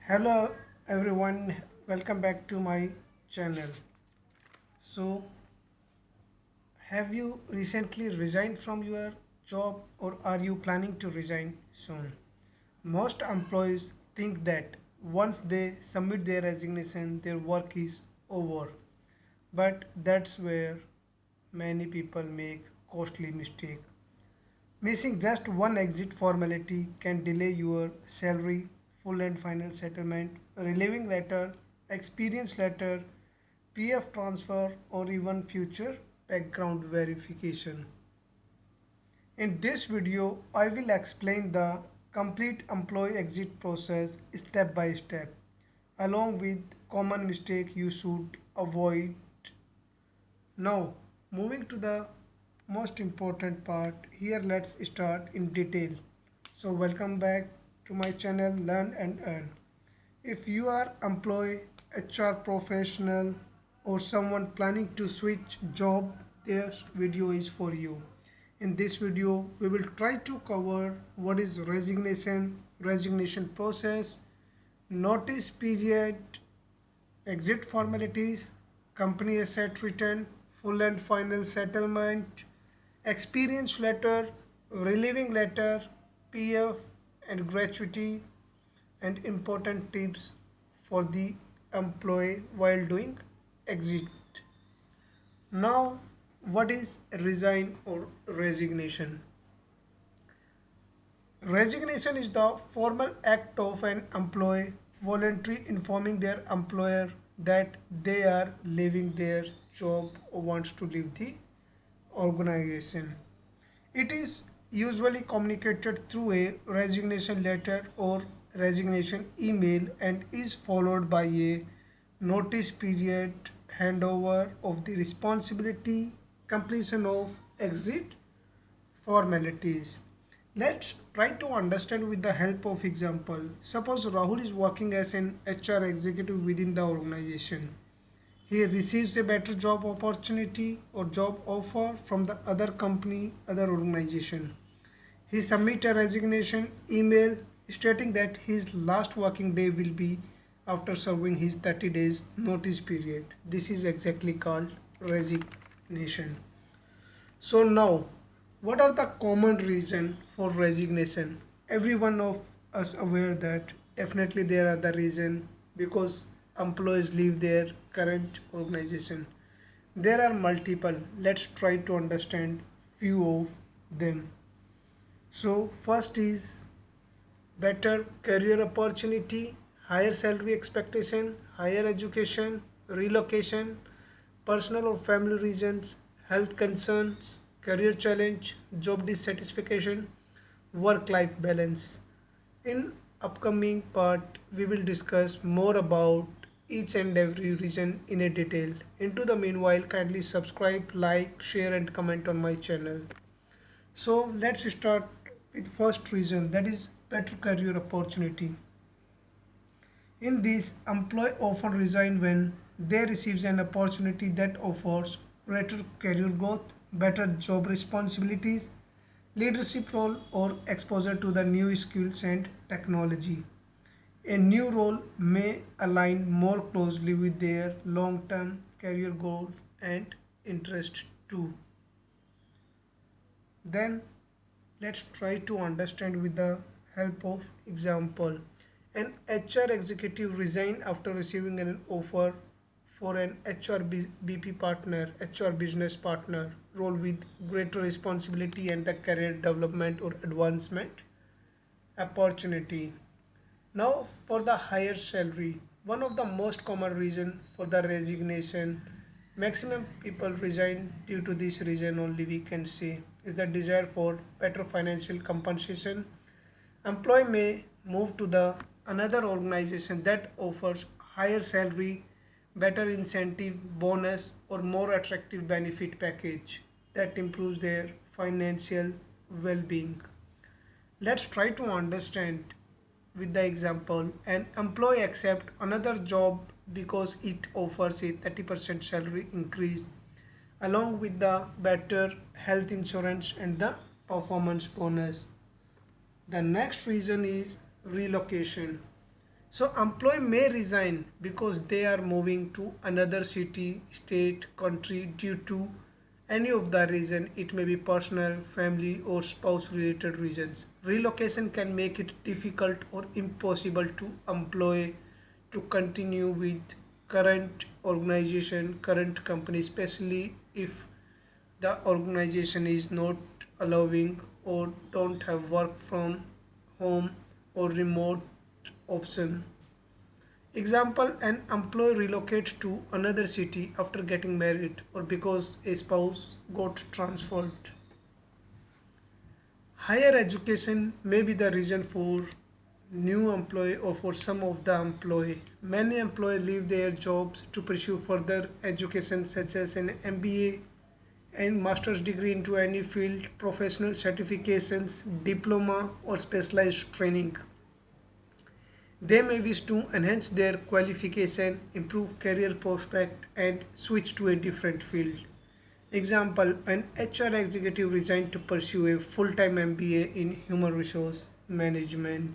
Hello everyone, welcome back to my channel. So, have you recently resigned from your job or are you planning to resign soon? Most employees think that once they submit their resignation, their work is over. But that's where many people make costly mistake. Missing just one exit formality can delay your salary, full and final settlement, relieving letter, experience letter, PF transfer, or even future background verification. In this video, I will explain the complete employee exit process step by step, along with common mistake you should avoid. Now, moving to the most important part, here let's start in detail. So welcome back to my channel Learn and Earn. If you are employee, HR professional or someone planning to switch job, this video is for you. In this video, we will try to cover what is resignation process, notice period, exit formalities, company asset return, full and final settlement, experience letter, relieving letter, PF and gratuity, and important tips for the employee while doing exit. Now, what is resign or resignation? Resignation is the formal act of an employee voluntarily informing their employer that they are leaving their job or wants to leave the organization. It is usually communicated through a resignation letter or resignation email and is followed by a notice period, handover of the responsibility, completion of exit formalities. Let's try to understand with the help of example. Suppose Rahul is working as an HR executive within the organization. He receives a better job opportunity or job offer from the other company, other organization. He submits a resignation email stating that his last working day will be after serving his 30 days notice period. This is exactly called resignation. So now, what are the common reason for resignation? Every one of us aware that definitely there are the reason because employees leave their current organization. There are multiple. Let's try to understand few of them. So first is better career opportunity, higher salary expectation, higher education, relocation, personal or family reasons, health concerns, career challenge, job dissatisfaction, work life balance. In upcoming part, we will discuss more about each and every reason in a detail. Into the meanwhile, kindly subscribe, like, share and comment on my channel. So let's start with first reason, that is better career opportunity. In this, employee often resign when they receive an opportunity that offers greater career growth, better job responsibilities, leadership role or exposure to the new skills and technology. A new role may align more closely with their long-term career goals and interest too. Then let's try to understand with the help of example. An HR executive resigned after receiving an offer for an BP partner, HR business partner role with greater responsibility and the career development or advancement opportunity. Now for the higher salary, one of the most common reason for the resignation, maximum people resign due to this reason only we can say, is the desire for better financial compensation. Employee may move to the another organization that offers higher salary, better incentive, bonus or more attractive benefit package that improves their financial well-being. Let's try to understand with the example. An employee accepts another job because it offers a 30% salary increase along with the better health insurance and the performance bonus. The next reason is relocation. So employee may resign because they are moving to another city, state, country due to any of the reason. It may be personal, family or spouse related reasons. Relocation can make it difficult or impossible to employ to continue with current organization, current company, especially if the organization is not allowing or don't have work from home or remote option. Example, an employee relocates to another city after getting married or because a spouse got transferred. Higher education may be the reason for new employee or for some of the employee. Many employees leave their jobs to pursue further education such as an MBA and master's degree into any field, professional certifications, diploma or specialized training. They may wish to enhance their qualification, improve career prospect and switch to a different field. Example, an HR executive resigned to pursue a full-time MBA in human resource management.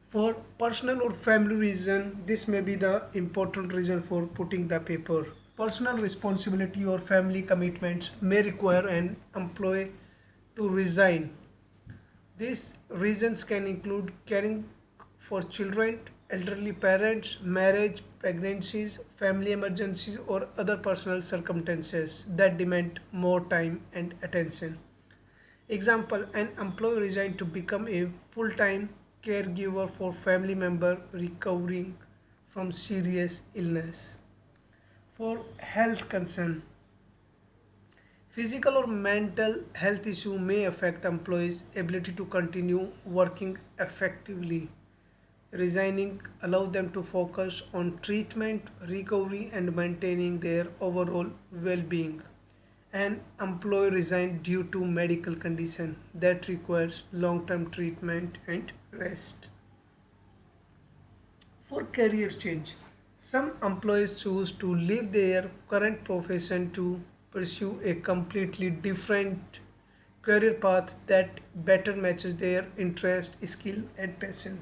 For personal or family reason, this may be the important reason for putting the paper. Personal responsibility or family commitments may require an employee to resign. These reasons can include caring for children, elderly parents, marriage, pregnancies, family emergencies, or other personal circumstances that demand more time and attention. Example, an employee resigned to become a full-time caregiver for family member recovering from serious illness. For health concern, physical or mental health issue may affect employees' ability to continue working effectively. Resigning allows them to focus on treatment, recovery, and maintaining their overall well-being. An employee resigned due to medical condition that requires long-term treatment and rest. For career change, some employees choose to leave their current profession to pursue a completely different career path that better matches their interest, skill, and passion.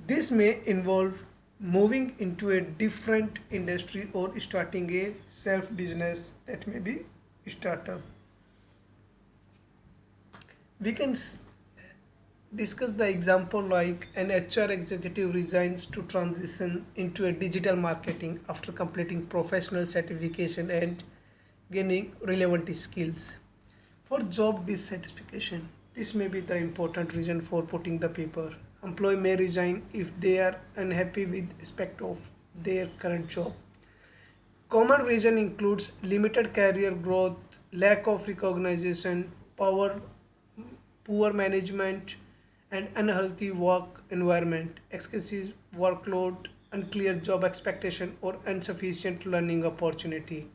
This may involve moving into a different industry or starting a self business that may be startup. We can discuss the example like an HR executive resigns to transition into a digital marketing after completing professional certification and gaining relevant skills. For job dissatisfaction, this may be the important reason for putting the paper. Employee may resign if they are unhappy with aspect of their current job. Common reason includes limited career growth, lack of recognition, poor management, and unhealthy work environment, excessive workload, unclear job expectation, or insufficient learning opportunity.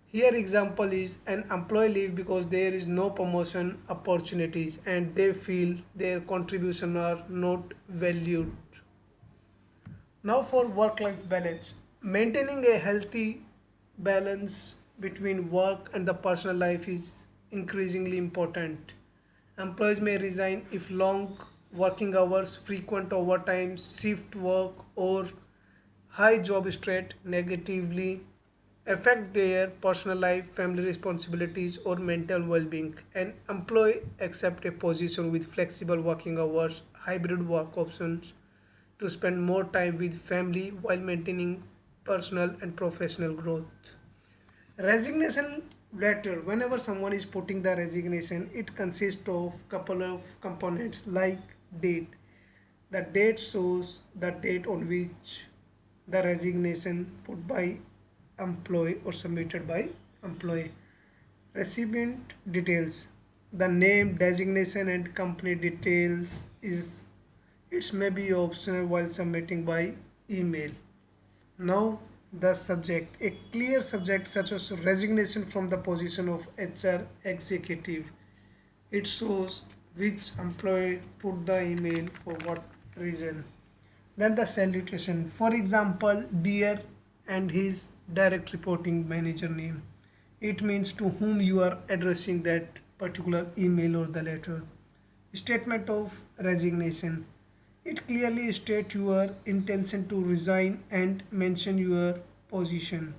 Here example is an employee leave because there is no promotion opportunities and they feel their contribution are not valued. Now for work-life balance. Maintaining a healthy balance between work and the personal life is increasingly important. Employees may resign if long working hours, frequent overtime, shift work, or high job stress negatively affect their personal life, family responsibilities, or mental well-being. An employee accept a position with flexible working hours, hybrid work options to spend more time with family while maintaining personal and professional growth. Resignation letter. Whenever someone is putting the resignation, it consists of couple of components like date. The date shows the date on which the resignation put by employee or submitted by employee. Recipient details. The name, designation, and company details is it may be optional while submitting by email. Now the subject. A clear subject such as resignation from the position of HR executive. It shows which employee put the email for what reason. Then the salutation. For example, dear and his direct reporting manager name. It means to whom you are addressing that particular email or the letter. Statement of resignation. It clearly states your intention to resign and mention your position.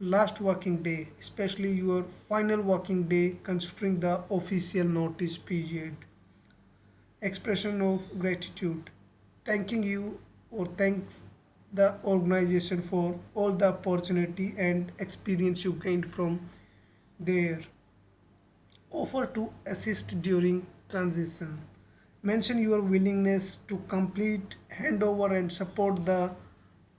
Last working day, especially your final working day considering the official notice period. Expression of gratitude, thanking you or thanks the organization for all the opportunity and experience you gained from there. Offer to assist during transition. Mention your willingness to complete handover and support the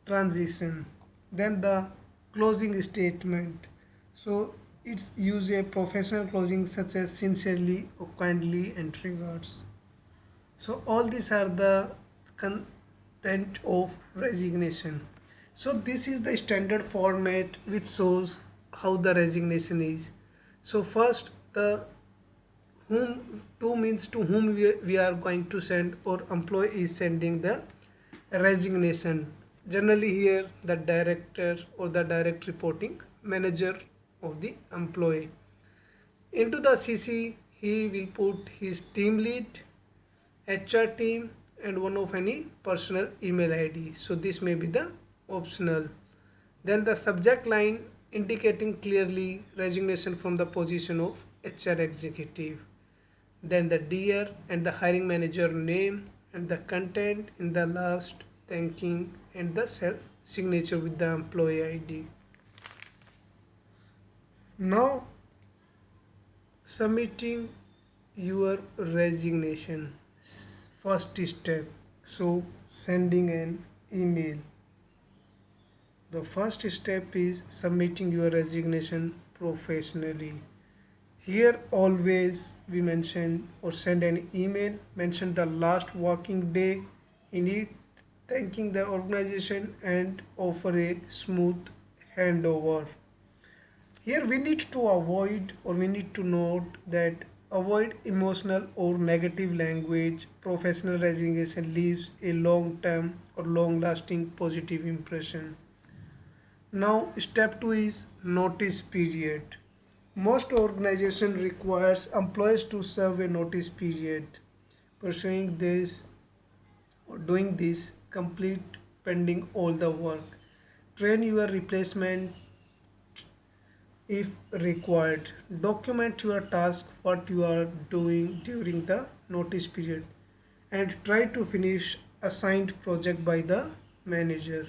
transition. Then the closing statement. So it's use a professional closing such as sincerely or kindly and regards. So all these are the content of resignation. So this is the standard format which shows how the resignation is. So first the whom to means to whom we are going to send or employee is sending the resignation. Generally here the director or the direct reporting manager of the employee. Into the CC he will put his team lead, HR team and one of any personal email ID. So this may be the optional. Then the subject line indicating clearly resignation from the position of HR executive. Then the dear and the hiring manager name and the content in the last thanking and the self signature with the employee ID. Now submitting your resignation. First step. So sending an email. The first step is submitting your resignation professionally. Here always we mention or send an email, mention the last working day in it, thanking the organization and offer a smooth handover. Here we need to avoid or we need to note that avoid emotional or negative language. Professional resignation leaves a long term or long lasting positive impression. Now step 2 is notice period. Most organization requires employees to serve a notice period. Pursuing this or doing this complete pending all the work. Train your replacement if required. Document your task, what you are doing during the notice period, and try to finish assigned project by the manager.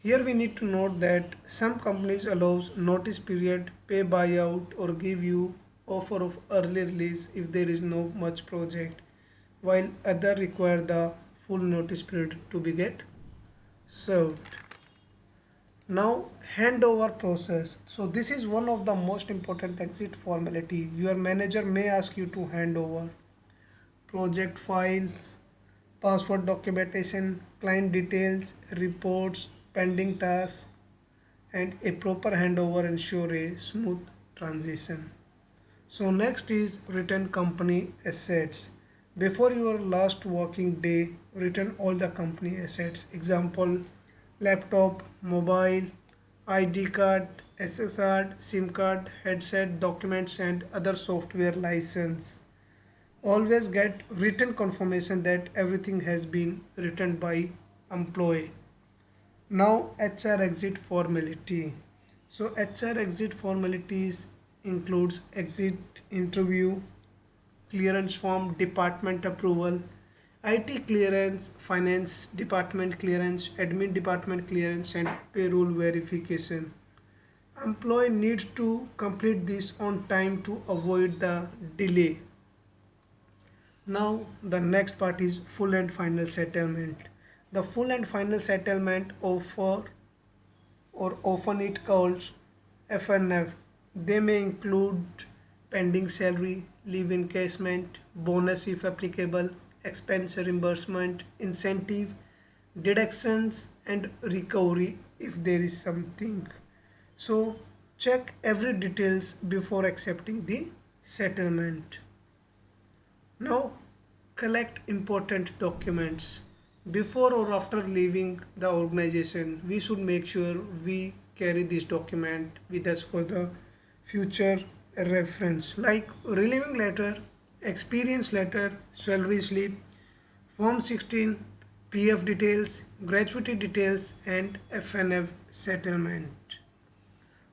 Here we need to note that some companies allows notice period, pay buyout or give you offer of early release if there is no much project, while other require the full notice period to be get served. Now handover process. So this is one of the most important exit formality. Your manager may ask you to hand over project files, password documentation, client details, reports, pending tasks, and a proper handover ensure a smooth transition. So next is return company assets. Before your last working day, return all the company assets. Example, laptop, mobile, ID card, SS card, SIM card, headset, documents and other software license. Always get written confirmation that everything has been returned by employee. Now HR exit formality. So HR exit formalities includes exit interview, clearance form, department approval, IT clearance, finance department clearance, admin department clearance and payroll verification. Employee needs to complete this on time to avoid the delay. Now the next part is full and final settlement. The full and final settlement offer or often it called FNF. They may include pending salary, leave encashment, bonus if applicable, expense reimbursement, incentive, deductions and recovery if there is something. So check every details before accepting the settlement. Now collect important documents. Before or after leaving the organization, we should make sure we carry this document with us for the future reference like relieving letter, experience letter, salary slip, Form 16, PF details, gratuity details, and FNF settlement.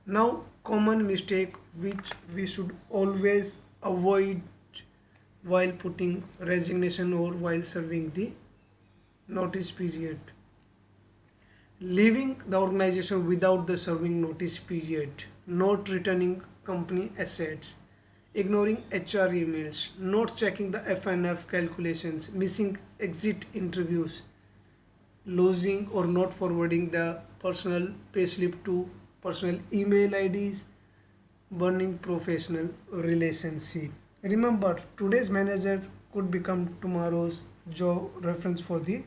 Now, common mistake which we should always avoid while putting resignation or while serving the notice period. Leaving the organization without the serving notice period, not returning company assets, ignoring HR emails, not checking the FNF calculations, missing exit interviews, losing or not forwarding the personal payslip to personal email IDs, burning professional relationship. Remember, today's manager could become tomorrow's job reference for the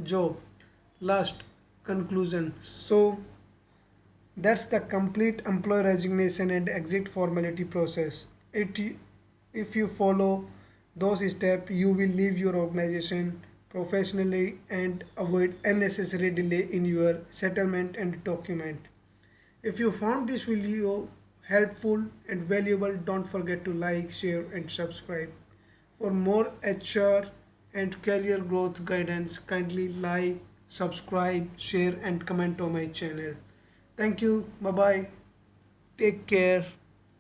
job. Last conclusion. So that's the complete employee resignation and exit formality process. If you follow those steps, you will leave your organization professionally and avoid unnecessary delay in your settlement and document. If you found this video helpful and valuable, don't forget to like, share, and subscribe. For more HR and career growth guidance, kindly like, subscribe, share, and comment on my channel. Thank you. Bye bye. Take care.